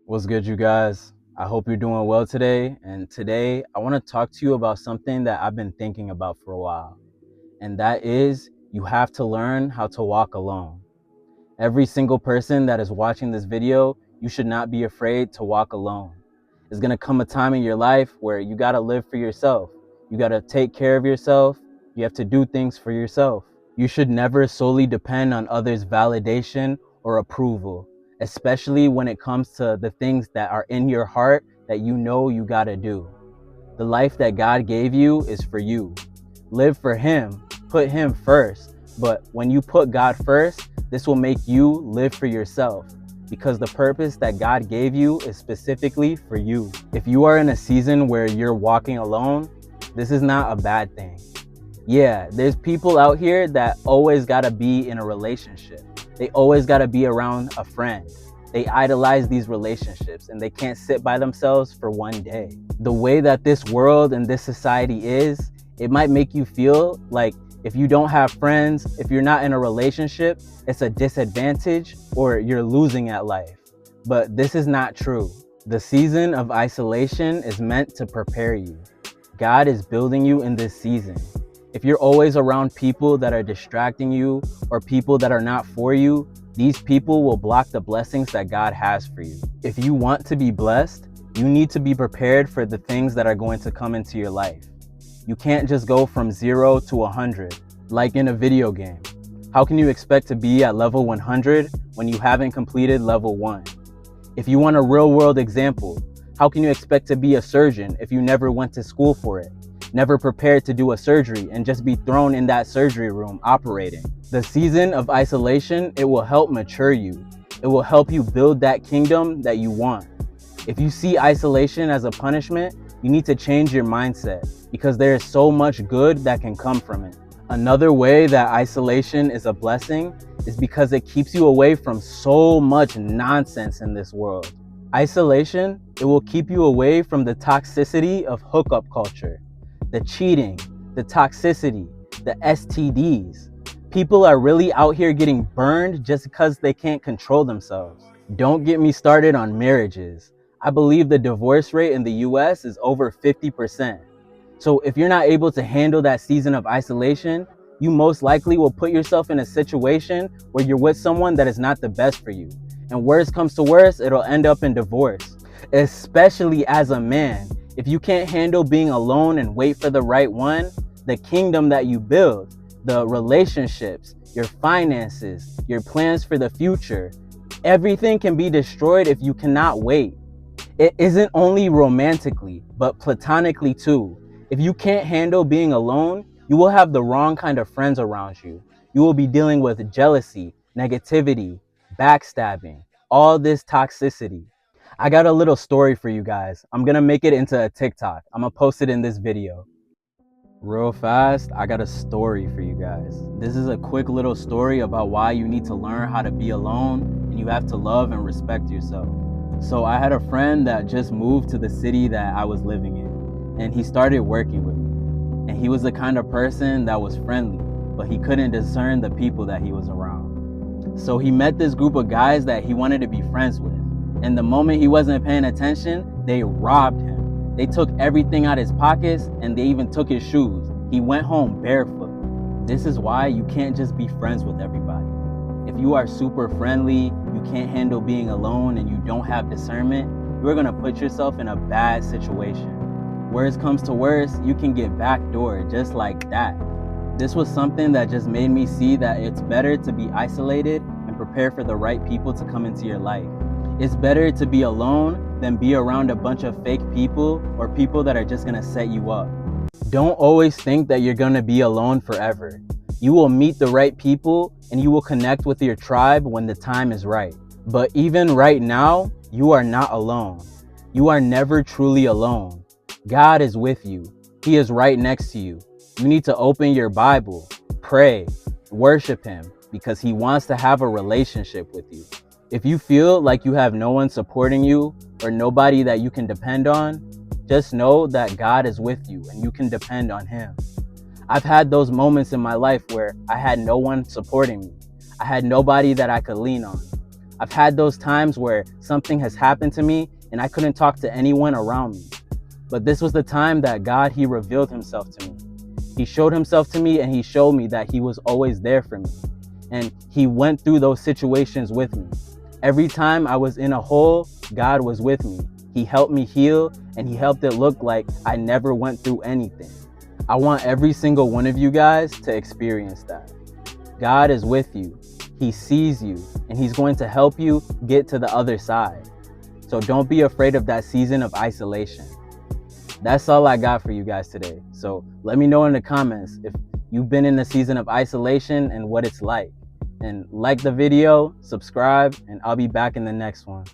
What's good, you guys? I hope you're doing well today. And today, I want to talk to you about something that I've been thinking about for a while. And that is, you have to learn how to walk alone. Every single person that is watching this video, you should not be afraid to walk alone. There's going to come a time in your life where you got to live for yourself. You got to take care of yourself. You have to do things for yourself. You should never solely depend on others' validation or approval, especially when it comes to the things that are in your heart that you know you got to do. The life that God gave you is for you. Live for Him, put Him first. But when you put God first, this will make you live for yourself, because the purpose that God gave you is specifically for you. If you are in a season where you're walking alone, this is not a bad thing. Yeah, there's people out here that always gotta be in a relationship. They always gotta be around a friend. They idolize these relationships and they can't sit by themselves for one day. The way that this world and this society is, it might make you feel like if you don't have friends, if you're not in a relationship, it's a disadvantage or you're losing at life. But this is not true. The season of isolation is meant to prepare you. God is building you in this season. If you're always around people that are distracting you or people that are not for you, these people will block the blessings that God has for you. If you want to be blessed, you need to be prepared for the things that are going to come into your life. You can't just go from 0 to 100, like in a video game. How can you expect to be at level 100 when you haven't completed level 1? If you want a real-world example, how can you expect to be a surgeon if you never went to school for it? Never prepared to do a surgery and just be thrown in that surgery room operating? The season of isolation, it will help mature you. It will help you build that kingdom that you want. If you see isolation as a punishment, you need to change your mindset, because there is so much good that can come from it. Another way that isolation is a blessing is because it keeps you away from so much nonsense in this world. Isolation, it will keep you away from the toxicity of hookup culture, the cheating, the toxicity, the STDs. People are really out here getting burned just because they can't control themselves. Don't get me started on marriages. I believe the divorce rate in the US is over 50%. So if you're not able to handle that season of isolation, you most likely will put yourself in a situation where you're with someone that is not the best for you. And worst comes to worst, it'll end up in divorce. Especially as a man, if you can't handle being alone and wait for the right one, the kingdom that you build, the relationships, your finances, your plans for the future, everything can be destroyed if you cannot wait. It isn't only romantically, but platonically too. If you can't handle being alone, you will have the wrong kind of friends around you. You will be dealing with jealousy, negativity, backstabbing, all this toxicity. I got a little story for you guys. I'm gonna make it into a TikTok. I'm gonna post it in this video. Real fast, I got a story for you guys. This is a quick little story about why you need to learn how to be alone and you have to love and respect yourself. So I had a friend that just moved to the city that I was living in, and he started working with me. And he was the kind of person that was friendly, but he couldn't discern the people that he was around. So he met this group of guys that he wanted to be friends with. And the moment he wasn't paying attention, they robbed him. They took everything out of his pockets and they even took his shoes. He went home barefoot. This is why you can't just be friends with everybody. If you are super friendly, you can't handle being alone, and you don't have discernment, you're gonna put yourself in a bad situation. Worst comes to worst, you can get backdoored just like that. This was something that just made me see that it's better to be isolated and prepare for the right people to come into your life. It's better to be alone than be around a bunch of fake people or people that are just gonna set you up. Don't always think that you're gonna be alone forever. You will meet the right people and you will connect with your tribe when the time is right. But even right now, you are not alone. You are never truly alone. God is with you. He is right next to you. You need to open your Bible, pray, worship Him, because He wants to have a relationship with you. If you feel like you have no one supporting you or nobody that you can depend on, just know that God is with you and you can depend on Him. I've had those moments in my life where I had no one supporting me. I had nobody that I could lean on. I've had those times where something has happened to me and I couldn't talk to anyone around me. But this was the time that God, he revealed himself to me. He showed himself to me and he showed me that he was always there for me. And he went through those situations with me. Every time I was in a hole, God was with me. He helped me heal and he helped it look like I never went through anything. I want every single one of you guys to experience that. God is with you. He sees you and he's going to help you get to the other side. So don't be afraid of that season of isolation. That's all I got for you guys today. So let me know in the comments if you've been in a season of isolation and what it's like. And like the video, subscribe, and I'll be back in the next one.